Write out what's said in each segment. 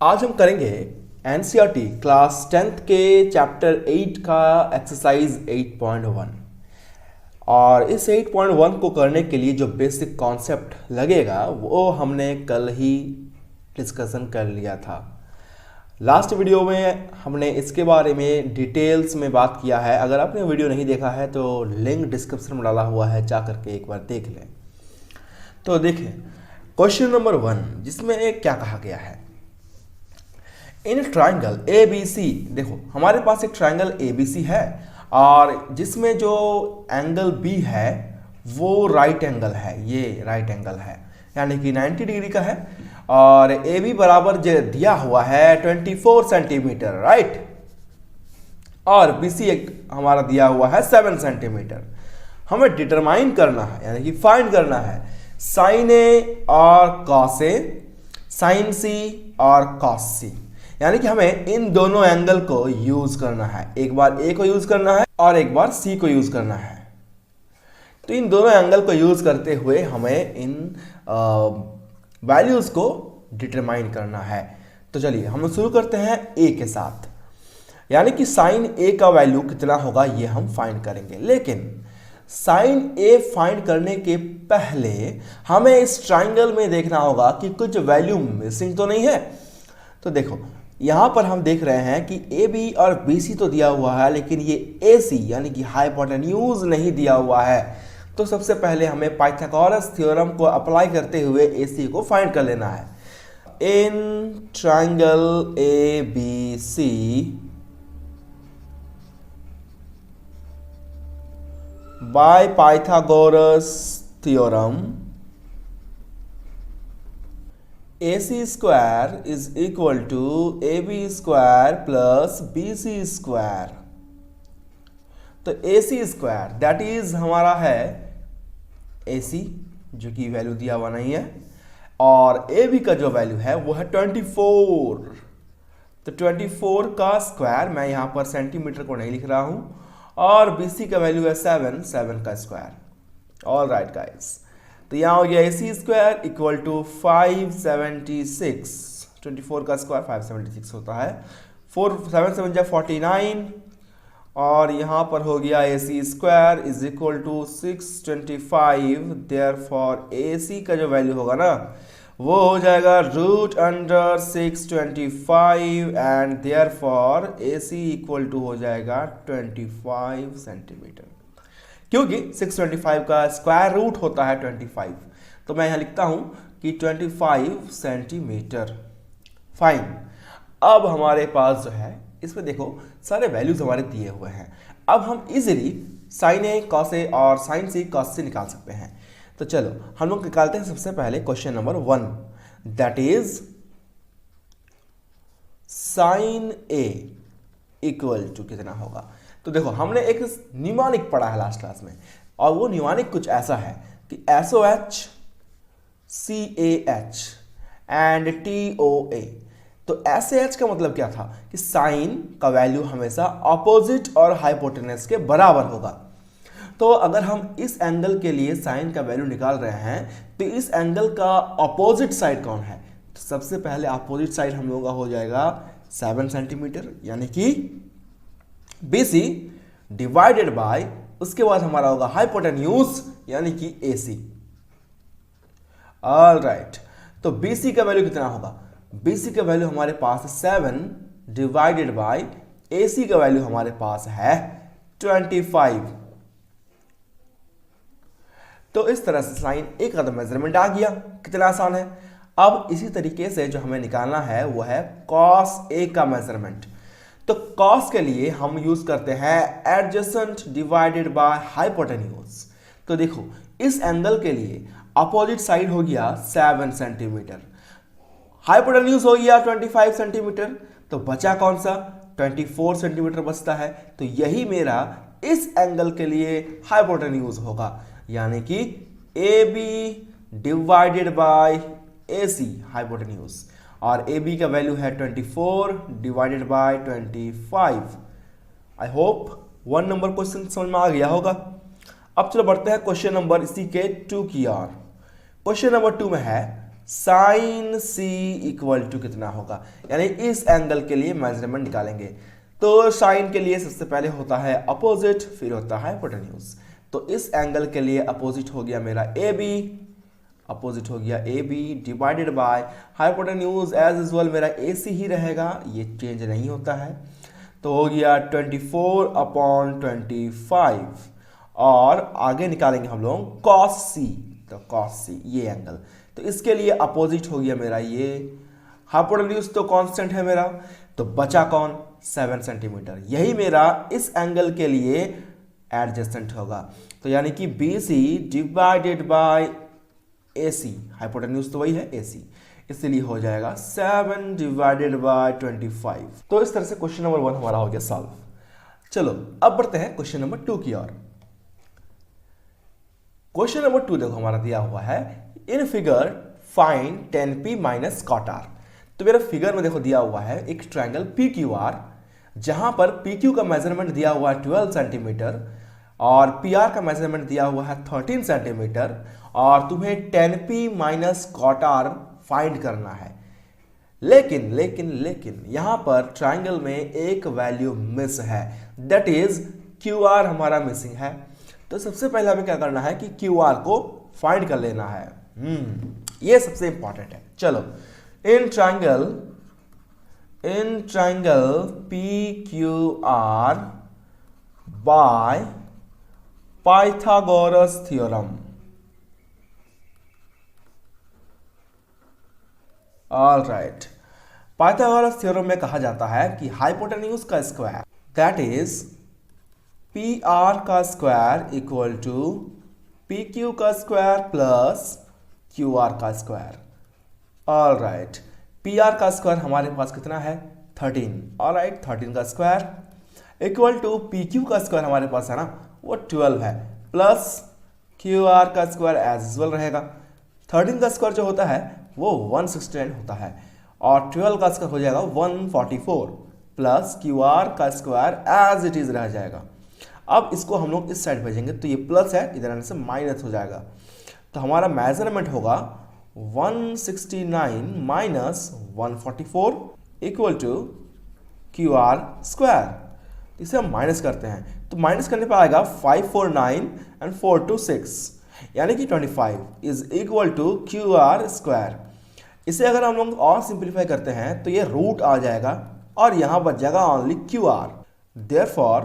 आज हम करेंगे एनसीईआरटी क्लास 10th के चैप्टर 8 का एक्सरसाइज 8.1। और इस 8.1 को करने के लिए जो बेसिक कॉन्सेप्ट लगेगा वो हमने कल ही डिस्कशन कर लिया था। लास्ट वीडियो में हमने इसके बारे में डिटेल्स में बात किया है। अगर आपने वीडियो नहीं देखा है तो लिंक डिस्क्रिप्शन में डाला हुआ है, जा करके एक बार देख लें। तो देखें क्वेश्चन नंबर 1, जिसमें क्या कहा गया है। इन ट्राइंगल ए बी सी, देखो हमारे पास एक ट्राइंगल ए बी सी है और जिसमें जो एंगल बी है वो राइट एंगल है, ये राइट एंगल है यानी कि 90 डिग्री का है। और ए बी बराबर दिया हुआ है 24 सेंटीमीटर, राइट। और बी सी हमारा दिया हुआ है 7 सेंटीमीटर। हमें डिटरमाइन करना है यानी कि फाइंड करना है साइन ए और कॉस ए, साइन सी और कॉस सी। यानी कि हमें इन दोनों एंगल को यूज करना है, एक बार ए को यूज करना है और एक बार सी को यूज करना है। तो इन दोनों एंगल को यूज करते हुए हमें इन वैल्यूज को डिटरमाइन करना है। तो चलिए हम शुरू करते हैं ए के साथ, यानी कि साइन ए का वैल्यू कितना होगा ये हम फाइंड करेंगे। लेकिन साइन ए फाइंड करने के पहले हमें इस ट्राइंगल में देखना होगा कि कुछ वैल्यू मिसिंग तो नहीं है। तो देखो यहां पर हम देख रहे हैं कि ए बी और बी सी तो दिया हुआ है, लेकिन ये ए सी यानी कि हाइपोटेन्यूज नहीं दिया हुआ है। तो सबसे पहले हमें पाइथागोरस थ्योरम को अप्लाई करते हुए ए सी को फाइंड कर लेना है। In triangle A B C by Pythagoras theorem AC square is equal to AB square plus BC square। तो AC square that is हमारा है AC, जो कि वैल्यू दिया हुआ नहीं है, और AB का जो वैल्यू है वो है 24। तो 24 का स्क्वायर, मैं यहाँ पर सेंटीमीटर को नहीं लिख रहा हूँ, और BC का वैल्यू है 7 का स्क्वायर। ऑल राइट गाइस, तो यहाँ हो गया A C square equal to 576। 24 का स्क्वायर 576 होता है, 7 7 49। और यहाँ पर हो गया A C square is equal to 625। Therefore A C का जो वैल्यू होगा ना वो हो जाएगा root under 625 and therefore A C equal to हो जाएगा 25 सेंटीमीटर, क्योंकि 625 का स्क्वायर रूट होता है 25। तो मैं यहां लिखता हूं कि 25 सेंटीमीटर। फाइन। अब हमारे पास जो है इसमें देखो सारे वैल्यूज हमारे दिए हुए हैं। अब हम easily sign A cos A और साइन सी कॉस सी निकाल सकते हैं। तो चलो हम लोग निकालते हैं सबसे पहले question number 1, that is sine A equal to कितना होगा। तो देखो हमने एक न्यूमॉनिक पढ़ा है लास्ट क्लास में, और वो न्यूमॉनिक कुछ ऐसा है कि SOH CAH एंड TOA। तो SAH का मतलब क्या था कि साइन का वैल्यू हमेशा ऑपोजिट और हाइपोटेनस के बराबर होगा। तो अगर हम इस एंगल के लिए साइन का वैल्यू निकाल रहे हैं तो इस एंगल का ऑपोजिट साइड कौन है। तो सबसे पहले ऑपोजिट साइड हम लोगों का हो जाएगा 7 सेंटीमीटर, यानी कि BC डिवाइडेड बाय, उसके बाद हमारा होगा हाइपोटेन्यूज यानी कि AC। ऑल राइट, तो BC का वैल्यू कितना होगा। BC का वैल्यू हमारे पास 7 डिवाइडेड बाय AC का वैल्यू हमारे पास है 25। तो इस तरह से साइन ए का तो मेजरमेंट आ गया, कितना आसान है। अब इसी तरीके से जो हमें निकालना है वो है कॉस ए का मेजरमेंट। तो कॉस के लिए हम यूज करते हैं एडजेसेंट डिवाइडेड बाय हाइपोटेन्यूज। तो देखो इस एंगल के लिए अपोजिट साइड हो गया 7 सेंटीमीटर, हाइपोटेन्यूज हो गया 25 सेंटीमीटर, तो बचा कौन सा 24 सेंटीमीटर बचता है। तो यही मेरा इस एंगल के लिए हाइपोटेन्यूज होगा, यानी कि A B divided by A C hypotenuse, और ए बी का वैल्यू है 24 divided by 25। I hope 1 number question समझ में आ गया होगा। अब चलो बढ़ते हैं क्वेश्चन नंबर इसी के 2 की ओर। क्वेश्चन नंबर 2 में है साइन सी इक्वल टू कितना होगा, यानी इस एंगल के लिए मेजरमेंट निकालेंगे। तो साइन के लिए सबसे पहले होता है अपोजिट, फिर होता है हाइपोटेन्यूज। तो इस एंगल के लिए अपोजिट हो गया मेरा ए बी, अपोजिट हो गया A B divided by hypotenuse as usual मेरा ए सी ही रहेगा, ये चेंज नहीं होता है। तो हो गया 24/25 और आगे निकालेंगे हम लोग कॉस सी। तो कॉस सी ये एंगल, तो इसके लिए अपोजिट हो गया मेरा ये, हाइपोटेन्यूज तो कांस्टेंट है मेरा, तो बचा कौन 7 सेंटीमीटर, यही मेरा इस एंगल के लिए एडजेसेंट होगा। तो यानी कि B C divided by A C, hypotenuse तो वही है ए सी, इसलिए हो जाएगा 7 डिवाइडेड बाय 25। तो इस तरह से क्वेश्चन नंबर 1 हमारा हो गया सॉल्व। चलो अब बढ़ते हैं क्वेश्चन नंबर 2 की ओर। क्वेश्चन नंबर 2 देखो हमारा दिया हुआ है, in figure find 10p minus cot R. तो मेरा फिगर में देखो दिया हुआ है एक ट्रायंगल पी क्यू आर, जहां पर पी क्यू का मेजरमेंट दिया हुआ है 12 सेंटीमीटर और पी आर का मेजरमेंट दिया हुआ है 13 सेंटीमीटर, और तुम्हें 10p minus cot are find करना है। लेकिन लेकिन लेकिन यहां पर ट्रायंगल में एक वैल्यू मिस है, दैट इज क्यू आर हमारा मिसिंग है। तो सबसे पहले हमें क्या करना है कि क्यू आर को फाइंड कर लेना है, ये सबसे इंपॉर्टेंट है। चलो in triangle P Q R by Pythagoras theorem, alright, Pythagoras theorem में कहा जाता है कि हाइपोटेन्यूज का square that is P R का square equal to P Q का स्क्वायर प्लस क्यू आर का स्क्वायर। ऑलराइट, पी आर का स्क्वायर हमारे पास कितना है 13, ऑलराइट 13 का square equal to P Q का स्क्वायर हमारे पास है ना वो 12 है, प्लस क्यू आर का स्क्वायर एज यूजुअल रहेगा। 13 का स्क्वायर जो होता है वो 169 होता है और 12 का स्क्वायर हो जाएगा 144, प्लस क्यू आर का स्क्वायर एज इट इज रह जाएगा। अब इसको हम लोग इस साइड भेजेंगे तो ये प्लस है, इधर आने से माइनस हो जाएगा। तो हमारा मेजरमेंट होगा 169 minus 144 equal to Q R square. इसे हम माइनस करते हैं तो माइनस करने पर आएगा 549 एंड 426, यानी कि 25 is equal to Q R square. इसे अगर हम लोग और सिंप्लीफाई करते हैं तो ये रूट आ जाएगा और यहां बच जाएगा only Q R. Therefore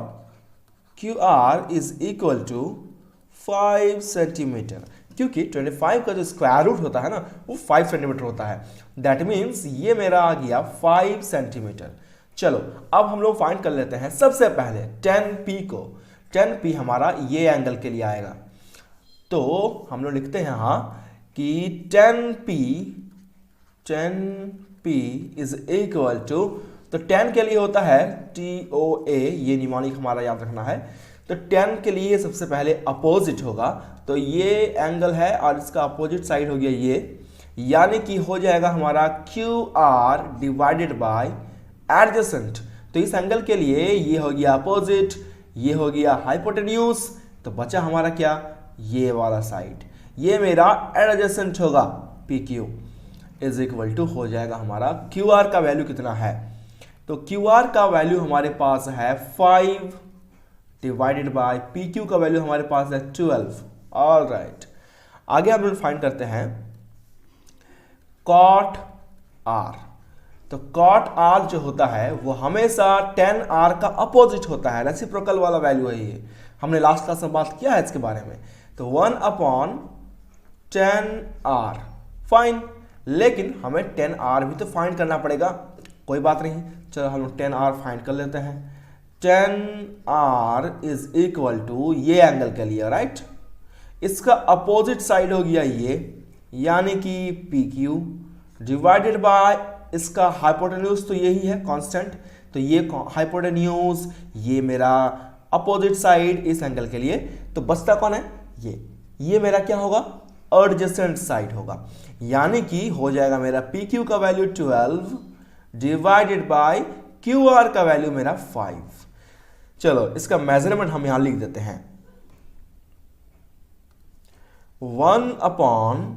Q R is equal to 5 centimetre, क्योंकि 25 का जो स्क्वायर रूट होता है ना वो 5 सेंटीमीटर होता है। दैट मीन्स ये मेरा आ गया 5 सेंटीमीटर। चलो अब हम लोग फाइंड कर लेते हैं सबसे पहले 10p को। 10p हमारा ये एंगल के लिए आएगा, तो हम लोग लिखते हैं हाँ कि 10p इज इक्वल टू, तो 10 के लिए होता है TOA, ये निमोनिक हमारा याद रखना है। तो 10 के लिए सबसे पहले अपोजिट होगा, तो ये एंगल है और इसका अपोजिट साइड हो गया ये, यानी कि हो जाएगा हमारा QR डिवाइडेड बाय एडजेसेंट। तो इस एंगल के लिए ये हो गया अपोजिट, ये हो गया हाइपोटेन्यूज, तो बचा हमारा क्या ये वाला साइड, ये मेरा एडजेसेंट होगा। PQ इज इक्वल टू हो जाएगा हमारा QR का वैल्यू कितना है, तो QR का वैल्यू हमारे पास है 5 डिवाइडेड बाय PQ का वैल्यू हमारे पास है 12। ऑलराइट, आगे हम लोग फाइंड करते हैं कॉट R। तो कॉट R जो होता है वो हमेशा 10R का अपोजिट होता है, रेसिप्रोकल वाला वैल्यू है ये, हमने लास्ट क्लास में बात किया है इसके बारे में। तो 1/10R फाइन, लेकिन हमें 10R भी तो फाइंड करना पड़ेगा, कोई बात नहीं, चलो हम लोग 10R फाइंड कर लेते हैं। 10R इज इक्वल टू ये एंगल के लिए, राइट, इसका अपोजिट साइड हो गया ये, यानी कि PQ डिवाइडेड बाय इसका हाइपोटेन्यूज, तो यही है कांस्टेंट, तो ये हाइपोटेन्यूज, ये मेरा अपोजिट साइड इस एंगल के लिए, तो बचता कौन है ये मेरा क्या होगा एडजेसेंट साइड होगा, यानी कि हो जाएगा मेरा PQ का वैल्यू 12 डिवाइडेड बाय QR का वैल्यू मेरा 5। चलो इसका मेजरमेंट हम यहां लिख देते हैं, 1/10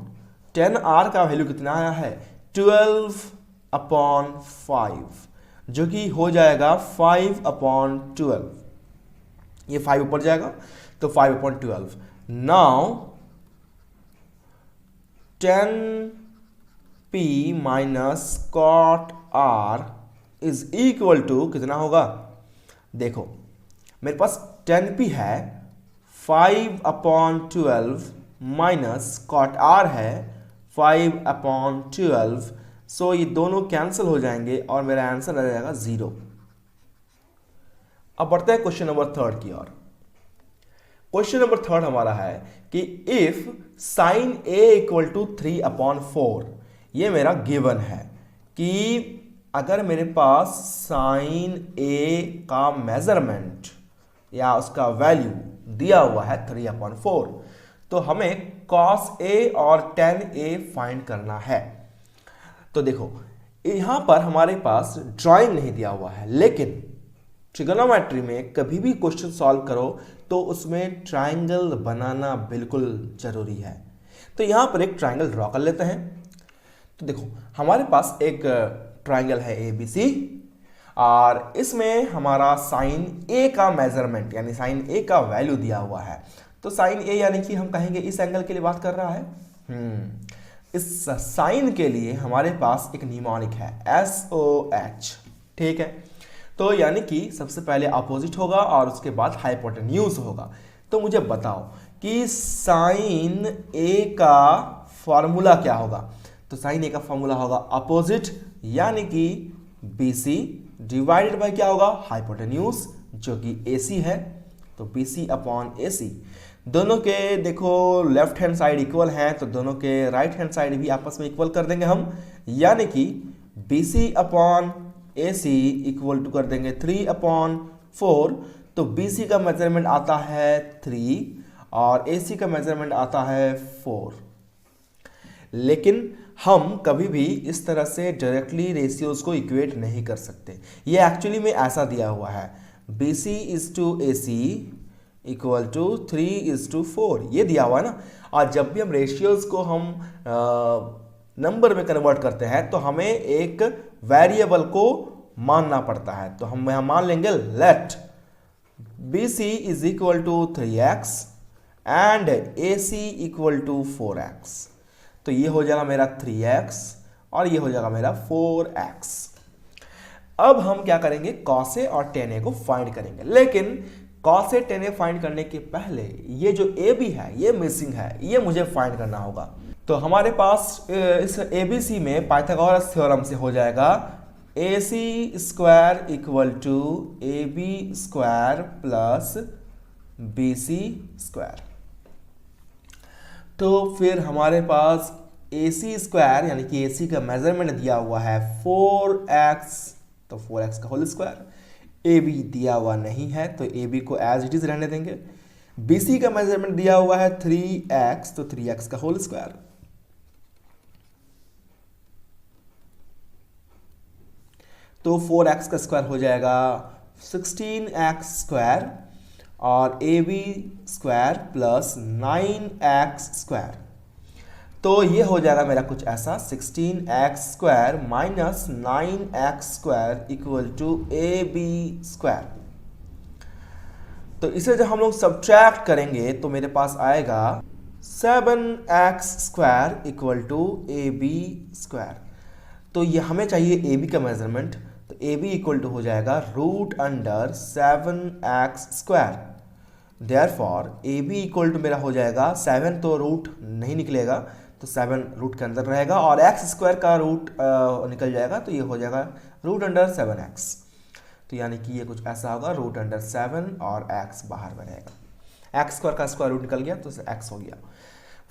10r का वैल्यू कितना आया है 12/5, जो कि हो जाएगा 5/12। ये 5 ऊपर जाएगा तो 5/12। Now 10p minus cot r is equal to कितना होगा, देखो मेरे पास 10p है, 5/12 माइनस कॉट r है 5/12। सो ये दोनों कैंसिल हो जाएंगे और मेरा आंसर आ जाएगा 0। अब बढ़ते हैं क्वेश्चन नंबर 3 की ओर। क्वेश्चन नंबर 3 हमारा है कि if sine a equal to 3/4, ये मेरा गिवन है कि अगर मेरे पास साइन a का मेजरमेंट या उसका वैल्यू दिया हुआ है 3/4, तो हमें cos a और tan a फाइंड करना है। तो देखो यहां पर हमारे पास ड्राइंग नहीं दिया हुआ है, लेकिन ट्रिगोनोमेट्री में कभी भी क्वेश्चन सॉल्व करो तो उसमें ट्रायंगल बनाना बिल्कुल जरूरी है। तो यहां पर एक ट्रायंगल ड्रॉ कर लेते हैं। तो देखो हमारे पास एक ट्रायंगल है ABC और इसमें हमारा साइन A का मेजरमेंट यानी साइन A का वैल्यू दिया हुआ है। तो साइन A यानी कि हम कहेंगे इस एंगल के लिए बात कर रहा है। इस साइन के लिए हमारे पास एक निमोनिक है SOH, ठीक है। तो यानी कि सबसे पहले अपोजिट होगा और उसके बाद हाइपोटेन्यूज होगा। तो मुझे बताओ कि साइन A का फॉर्मूला क्या होगा। तो साइन A का फॉर्मूला होगा अपोजिट यानी कि BC डिवाइडेड बाय क्या होगा हाइपोटेन्यूज, जो कि AC है। तो BC/AC दोनों के देखो लेफ्ट हैंड साइड इक्वल हैं, तो दोनों के राइट हैंड साइड भी आपस में इक्वल कर देंगे हम, यानी कि BC/AC इक्वल टू कर देंगे 3/4। तो BC का मेजरमेंट आता है 3 और AC का मेजरमेंट आता है 4। लेकिन हम कभी भी इस तरह से डायरेक्टली रेशियोज को इक्वेट नहीं कर सकते। ये एक्चुअली में ऐसा दिया हुआ है BC/AC इक्वल टू 3/4, ये दिया हुआ है ना। और जब भी हम रेशियोज को हम नंबर में कन्वर्ट करते हैं तो हमें एक वेरिएबल को मानना पड़ता है। तो हम यहां मान लेंगे let BC is equal to 3x and AC equal to 4x। तो ये हो जाएगा मेरा 3x और ये हो जाएगा मेरा 4x। अब हम क्या करेंगे cos A और tan A को फाइंड करेंगे, लेकिन cos A tan A find करने के पहले ये जो AB है ये मिसिंग है, ये मुझे फाइंड करना होगा। तो हमारे पास इस ABC में पाइथागोरस थ्योरम से हो जाएगा AC square equal to AB square plus BC square. तो फिर हमारे पास AC स्क्वायर यानी कि AC का मेजरमेंट दिया हुआ है 4x, तो 4x का होल स्क्वायर। AB दिया हुआ नहीं है तो AB को एज इट इज रहने देंगे। BC का मेजरमेंट दिया हुआ है 3x, तो 3x का होल स्क्वायर। तो 4x का स्क्वायर हो जाएगा 16x स्क्वायर और AB square plus 9x square. तो ये हो जाएगा मेरा कुछ ऐसा 16x square minus 9x square equal to AB square. तो इसे जब हम लोग सब्ट्रैक्ट करेंगे तो मेरे पास आएगा 7x square equal to AB square. तो ये हमें चाहिए AB का मेजरमेंट, तो AB इक्वल टू हो जाएगा root under 7x square. Therefore AB equal to मेरा हो जाएगा 7, तो रूट नहीं निकलेगा तो 7 रूट के अंदर रहेगा और x स्क्वायर का रूट निकल जाएगा, तो ये हो जाएगा रूट अंडर 7x। तो यानी कि ये कुछ ऐसा होगा रूट अंडर 7 और x बाहर में रहेगा। x स्क्वायर का स्क्वायर रूट निकल गया तो x हो गया।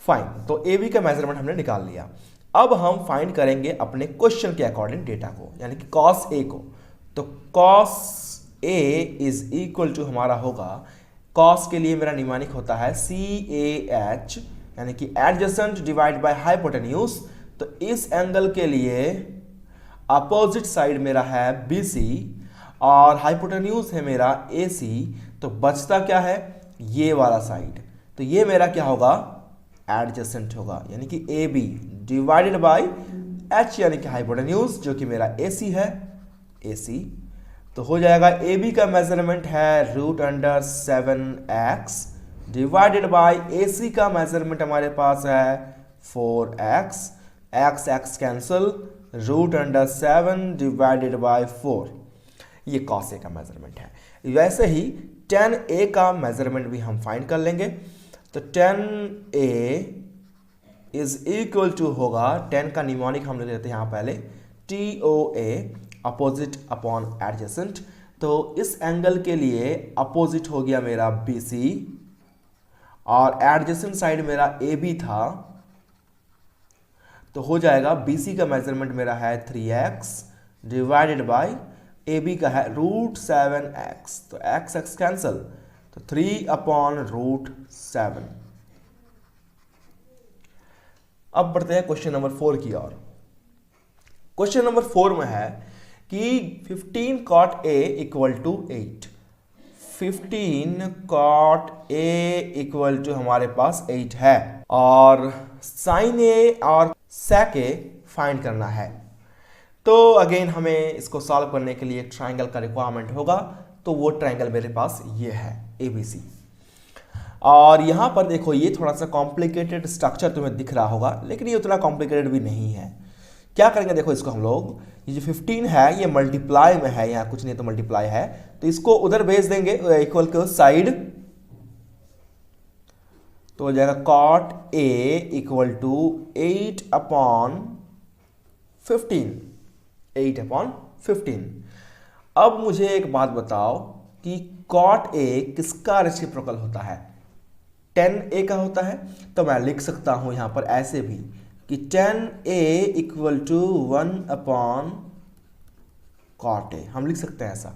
फाइन, तो AB का मेजरमेंट हमने निकाल लिया। अब हम फाइंड करेंगे अपने क्वेश्चन के अकॉर्डिंग डेटा को, यानी कि cos A को। तो cos A is equal to हमारा होगा, cos के लिए मेरा निमानिक होता है CAH यानी कि एडजेसेंट डिवाइड बाय हाइपोटेन्यूज। तो इस एंगल के लिए अपोजिट साइड मेरा है BC और हाइपोटेन्यूज है मेरा AC। तो बचता क्या है ये वाला साइड, तो ये मेरा क्या होगा एडजेसेंट होगा यानी कि AB डिवाइडेड बाय h यानी कि हाइपोटेन्यूज जो कि मेरा AC है, AC। तो हो जाएगा AB का मेजरमेंट है √7x डिवाइडेड बाय AC का मेजरमेंट हमारे पास है 4x, x cancel, √7 divided by 4, ये cos A का मेजरमेंट है। वैसे ही tan A का मेजरमेंट भी हम फाइंड कर लेंगे। तो tan A is equal to होगा, 10 का निमोनिक हम लिख लेते हैं यहाँ पहले, TOA अपोजिट अपॉन एडजेसेंट। तो इस एंगल के लिए अपोजिट हो गया मेरा BC और एडजेसेंट साइड मेरा AB था, तो हो जाएगा BC का मेजरमेंट मेरा है 3x डिवाइडेड बाय AB का है √7x। तो x कैंसल, तो 3 अपॉन √7। अब बढ़ते हैं क्वेश्चन नंबर 4 की ओर। क्वेश्चन नंबर 4 में है कि 15 cot A equal to 8, 15 cot A equal to हमारे पास 8 है और sin A और sec A फाइंड करना है। तो अगेन हमें इसको सॉल्व करने के लिए एक ट्राइंगल का रिक्वायरमेंट होगा, तो वो ट्राइंगल मेरे पास ये है ABC। और यहाँ पर देखो ये थोड़ा सा कॉम्प्लिकेटेड स्ट्रक्चर तुम्हें दिख रहा होगा, लेकिन ये उतना कॉम्प्लिकेटेड भी नहीं है। क्या करेंगे, देखो इसको हम लोग, ये जो 15 है ये मल्टीप्लाई में है, यहाँ कुछ नहीं तो मल्टीप्लाई है, तो इसको उधर भेज देंगे इक्वल के साइड, तो हो जाएगा cot A equal to 8 upon 15। अब मुझे एक बात बताओ कि cot A किसका रेसिप्रोकल होता है? tan A का होता है। तो मैं लिख सकता हूं यहां पर ऐसे भी कि tan A equal to 1 upon cot A, हम लिख सकते हैं ऐसा।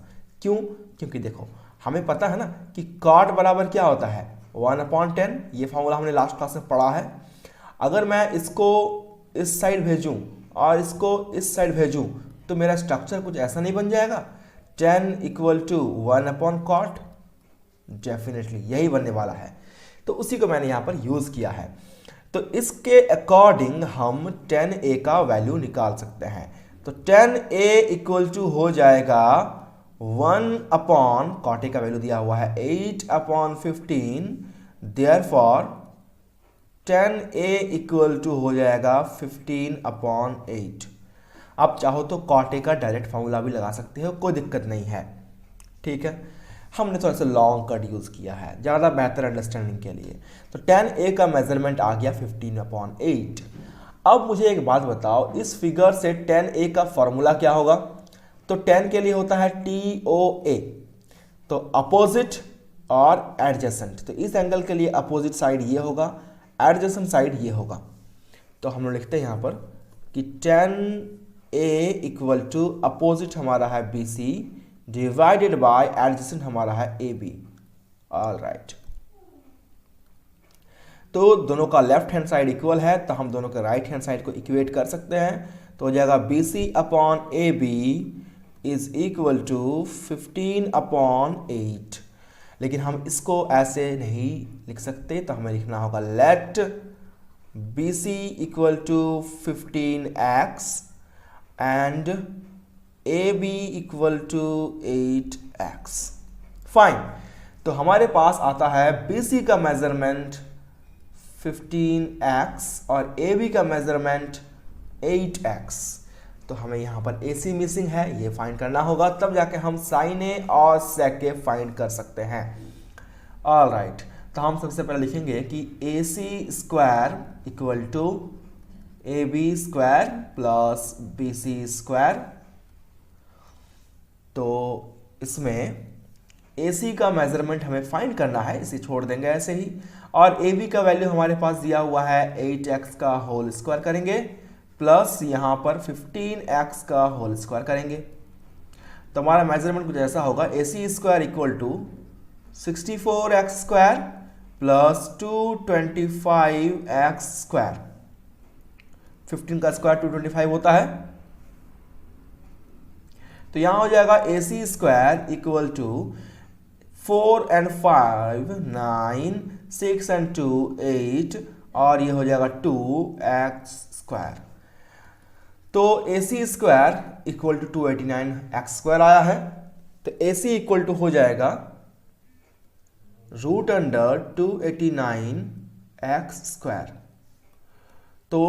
क्यों? क्योंकि देखो हमें पता है ना कि cot बराबर क्या होता है 1 अपॉन 10, ये फॉर्मूला हमने लास्ट क्लास में पढ़ा है। अगर मैं इसको इस साइड भेजूं और इसको इस साइड भेजूं तो मेरा स्ट्रक्चर कुछ ऐसा नहीं बन जाएगा, tan equal to 1 upon cot, definitely यही बनने वाला है। तो उसी को मैंने यहाँ पर यूज़ किया है। तो इसके अकॉर्डिंग हम tan A का वैल्यू निकाल सकते हैं। तो tan A इक्वल टू हो जाएगा 1 अपॉन cot A का वैल्यू दिया हुआ है 8 upon 15, therefore tan A equal to हो जाएगा 15 अपॉन 8। आप चाहो तो cot A का डायरेक्ट फॉर्मूला भी लगा सकते हो, कोई दिक्कत नहीं है। ठीक है, हमने थोड़ा सा लॉन्ग कट यूज़ किया है ज़्यादा बेहतर अंडरस्टैंडिंग के लिए। तो tan A का मेजरमेंट आ गया 15 अपॉन 8। अब मुझे एक बात बताओ, इस फिगर से tan A का फॉर्मूला क्या होगा? तो tan के लिए होता है TOA, तो अपोजिट और एडजेसेंट। तो इस एंगल के लिए अपोजिट साइड ये होगा, एडजेसेंट साइड ये होगा। तो हम लोग लिखते हैं यहाँ पर कि tan A equal to opposite हमारा है BC डिवाइडेड बाय एडजेसेंट हमारा है AB। ऑल राइट, तो दोनों का लेफ्ट हैंड साइड इक्वल है, तो हम दोनों के राइट हैंड साइड को इक्वेट कर सकते हैं। तो हो जाएगा BC upon AB is equal to 15 upon 8। लेकिन हम इसको ऐसे नहीं लिख सकते, तो हमें लिखना होगा let BC equal to 15x and AB equal to 8x। Fine, तो हमारे पास आता है BC का मेजरमेंट 15x और AB का मेजरमेंट 8x। तो हमें यहाँ पर AC मिसिंग है, ये फाइंड करना होगा, तब जाके हम sin A और sec A फाइंड कर सकते हैं। ऑल राइट, तो हम सबसे पहले लिखेंगे कि AC square equal to AB square plus BC square. तो इसमें AC का मेजरमेंट हमें फाइंड करना है, इसे छोड़ देंगे ऐसे ही, और AB का वैल्यू हमारे पास दिया हुआ है 8x का होल स्क्वायर करेंगे प्लस यहाँ पर 15x का होल स्क्वायर करेंगे। तो हमारा मेजरमेंट कुछ ऐसा होगा, AC square equal to 64x square plus 225x square. 15 का स्क्वायर 225 होता है, तो यहां हो जाएगा AC square equal to 4 and 5 9, 6 and 2 8, और ये हो जाएगा 2x स्क्वायर। तो AC square equal to 289x² आया है, तो AC इक्वल टू हो जाएगा √289x²। तो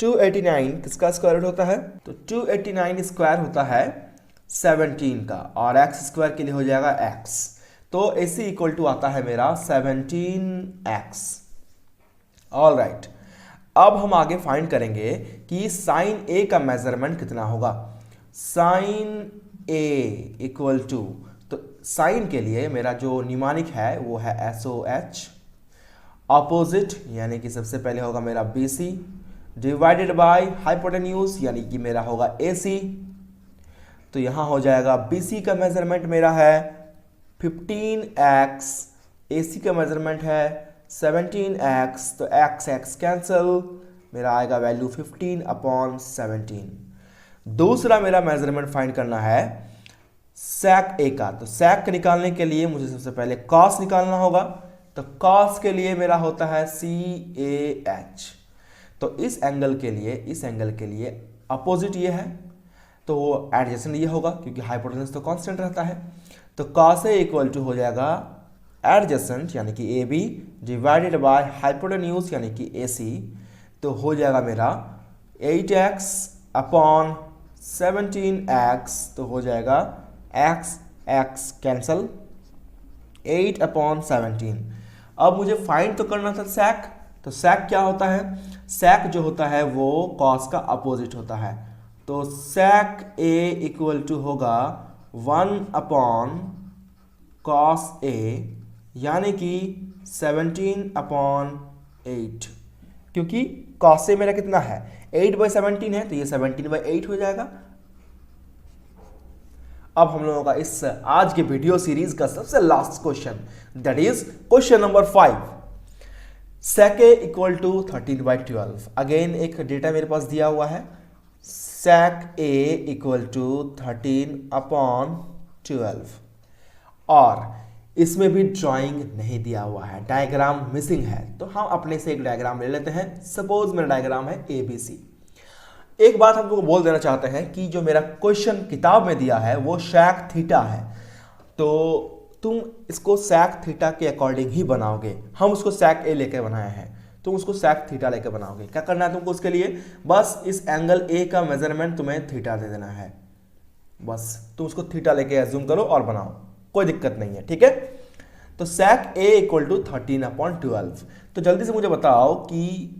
289 किसका स्क्वायर रूट होता है? तो 289 स्क्वायर होता है 17 का, और x² के लिए हो जाएगा x। तो AC इक्वल टू आता है मेरा 17x। ऑल राइट, अब हम आगे फाइंड करेंगे कि साइन A का मेजरमेंट कितना होगा। साइन A इक्वल टू, तो साइन के लिए मेरा जो न्यूमेरिक है वो है SOH, अपोजिट यानी कि सबसे पहले होगा मेरा BC, डिवाइडेड बाय हाइपोटेन्यूज यानी कि मेरा होगा AC। तो यहां हो जाएगा BC का मेजरमेंट मेरा है 15x, AC का मेजरमेंट है 17x, तो x कैंसल, मेरा आएगा वैल्यू 15/17। दूसरा मेरा मेजरमेंट फाइंड करना है sec A का। तो sec निकालने के लिए मुझे सबसे पहले cos निकालना होगा, तो cos के लिए मेरा होता है CAH। तो इस एंगल के लिए अपोजिट ये है, तो एडजेसेंट ये होगा क्योंकि हाइपोटेन्यूज तो कांस्टेंट रहता है। तो cos A इक्वल टू हो जाएगा एडजेसेंट यानी कि AB डिवाइडेड बाय हाइपोटेन्यूज यानी कि AC। तो हो जाएगा मेरा 8x/17x, तो हो जाएगा x कैंसल, 8/17। अब मुझे फाइंड तो करना था sec। तो sec क्या होता है? sec जो होता है वो cos का अपोजिट होता है। तो sec A इक्वल टू होगा 1/cos A यानी कि 17/8, क्योंकि cos A मेरा कितना है 8/17 है, तो ये 17/8 हो जाएगा। अब हम लोगों का इस आज के वीडियो सीरीज का सबसे last question, that is question number 5, sec A equal to 13/12। Again एक डेटा मेरे पास दिया हुआ है, sec A इक्वल टू 13/12, और इसमें भी ड्राइंग नहीं दिया हुआ है, डायग्राम मिसिंग है। तो हम अपने से एक डायग्राम ले लेते हैं। सपोज मेरा डायग्राम है ABC। एक बात हम लोग बोल देना चाहते हैं कि जो मेरा क्वेश्चन किताब में दिया है वो sec थीटा है, तो तुम इसको sec थीटा के अकॉर्डिंग ही बनाओगे। हम उसको sec A लेके बनाए हैं, तुम उसको sec थीटा लेके बनाओगे। क्या करना है तुमको उसके लिए? बस इस एंगल A का मेजरमेंट तुम्हें थीटा दे देना है, बस तुम उसको थीटा लेके एज्यूम करो और बनाओ, कोई दिक्कत नहीं है, ठीक है। तो sec A इक्वल टू 13/12। तो जल्दी से मुझे बताओ कि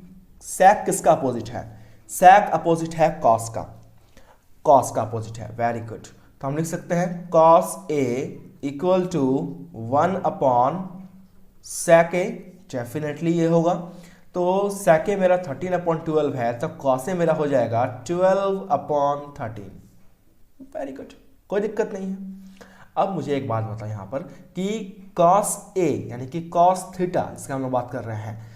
sec किसका अपोजिट है? sec अपोजिट है cos का, cos का अपोजिट है, वेरी गुड। तो हम लिख सकते हैं cos A equal to 1/sec A, definitely ये होगा। तो sec A मेरा 13/12 है, तो cos A मेरा हो जाएगा 12/13, वेरी गुड, कोई दिक्कत नहीं है। अब मुझे एक बात बताओ यहाँ पर कि cos A यानी कि cos थीटा, इसका हम लोग बात कर रहे हैं,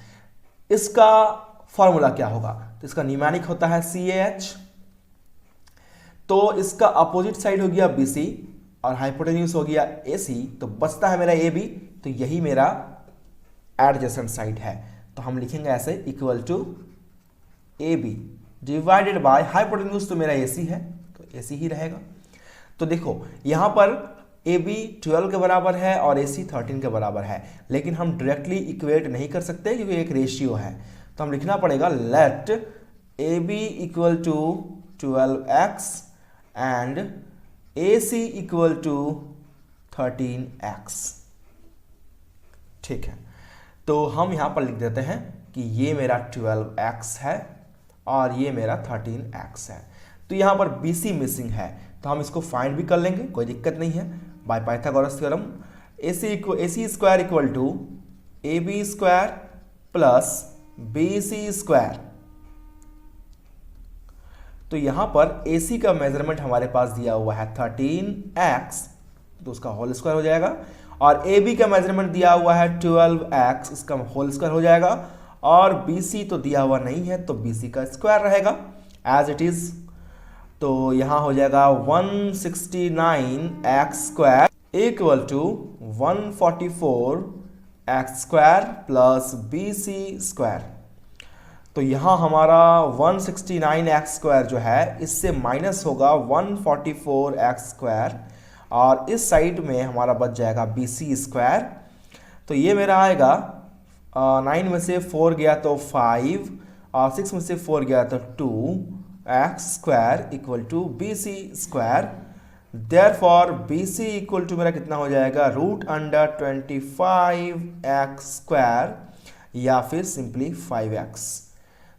इसका फॉर्मूला क्या होगा? तो इसका न्यूमेरिक होता है CAH, तो इसका अपोजिट साइड हो गया BC और हाइपोटेन्यूज हो गया AC, तो बचता है मेरा AB, तो यही मेरा एडजेसेंट साइड है। तो हम लिखेंगे ऐसे equal to AB divided by hypotenuse, तो मेरा AC है तो AC ही रहेगा। तो देखो यहाँ पर AB 12 के बराबर है और AC 13 के बराबर है, लेकिन हम डायरेक्टली इक्वेट नहीं कर सकते क्योंकि एक रेशियो है। तो हम लिखना पड़ेगा let AB equal to 12x and AC equal to 13x, ठीक है। तो हम यहाँ पर लिख देते हैं कि ये मेरा 12x है और ये मेरा 13x है। तो यहाँ पर BC मिसिंग है, तो हम इसको फाइंड भी कर लेंगे, कोई दिक्कत नहीं है, by Pythagoras theorem. AC square equal to AB square plus BC square. तो यहां पर AC का मेजरमेंट हमारे पास दिया हुआ है 13x, तो उसका होल स्क्वायर हो जाएगा, और AB का मेजरमेंट दिया हुआ है 12x, इसका होल स्क्वायर हो जाएगा, और BC तो दिया हुआ नहीं है तो BC का स्क्वायर रहेगा एज इट इज। तो यहां हो जाएगा 169x square equal to 144x square plus BC square. तो यहाँ हमारा 169x² जो है इससे माइनस होगा 144x², और इस साइड में हमारा बच जाएगा BC²। तो ये मेरा आएगा 9 में से 4 गया तो 5, और 6 में से 4 गया तो 2x² equal to BC²। Therefore BC equal to मेरा कितना हो जाएगा, √25x², या फिर सिंपली 5x।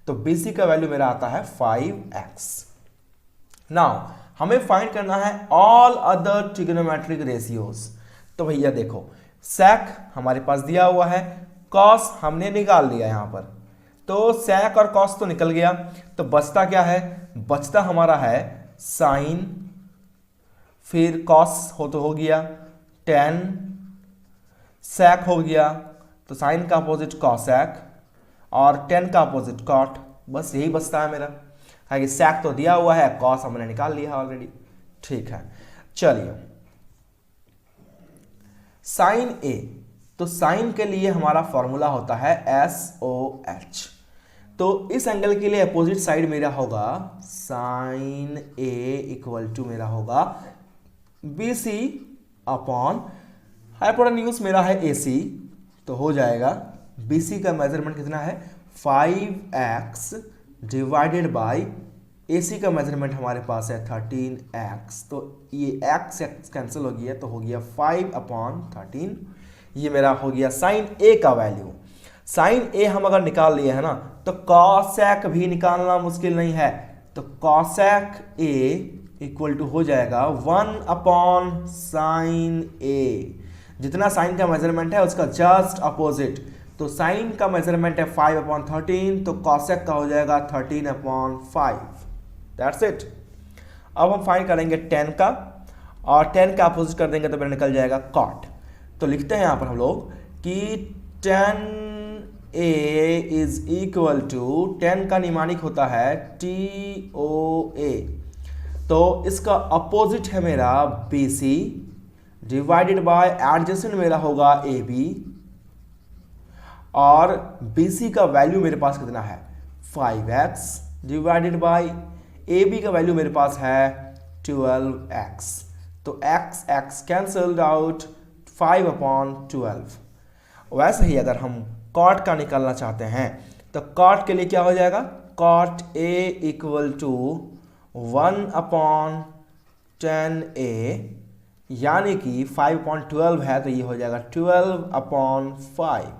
तो BC का वैल्यू मेरा आता है 5x। नाउ हमें फाइंड करना है ऑल अदर ट्रिग्नोमेट्रिक रेशियोज। तो भैया देखो, sec हमारे पास दिया हुआ है, cos हमने निकाल लिया यहां पर, तो sec और cos तो निकल गया, तो बचता क्या है, बचता हमारा है sin, फिर cos हो गया, tan, sec हो गया, तो sin का अपोजिट cosec, और tan का अपोजिट cot। बस यही बचता है मेरा, कि sec तो दिया हुआ है, cos हमने निकाल लिया ऑलरेडी। ठीक है, चलिए sin A, तो sin के लिए हमारा फॉर्मूला होता है SOH। तो इस एंगल के लिए अपोजिट साइड मेरा होगा sin A इक्वल टू मेरा होगा BC अपॉन हाइपोटेन्यूज मेरा है AC, तो हो जाएगा BC का मेजरमेंट कितना है 5x डिवाइडेड बाई AC का मेजरमेंट हमारे पास है 13x, तो ये x कैंसिल हो गया, तो हो गया 5/13। ये मेरा हो गया sin A का वैल्यू। sin A हम अगर निकाल लिए है ना, तो cosec भी निकालना मुश्किल नहीं है, तो cosec A इक्वल टू हो जाएगा 1/sin A। जितना sin का मेजरमेंट है उसका जस्ट अपोजिट, तो sin का मेजरमेंट है 5/13, तो cosec का हो जाएगा 13/5। That's it. अब हम फाइंड करेंगे tan का, और tan का अपोजिट कर देंगे तो मेरा निकल जाएगा cot। तो लिखते हैं यहाँ पर हम लोग कि tan A is equal to, tan का निमानिक होता है TOA, तो इसका अपोजिट है मेरा BC डिवाइडेड बाय एडजेसेंट मेरा होगा AB, और BC का वैल्यू मेरे पास कितना है 5x डिवाइडेड बाय AB का वैल्यू मेरे पास है 12x, तो x कैंसल्ड आउट 5/12। वैसे ही अगर हम cot का निकालना चाहते हैं, तो cot के लिए क्या हो जाएगा, cot A equal to 1/10A, यानी कि 5/12 है, तो ये हो जाएगा 12/5।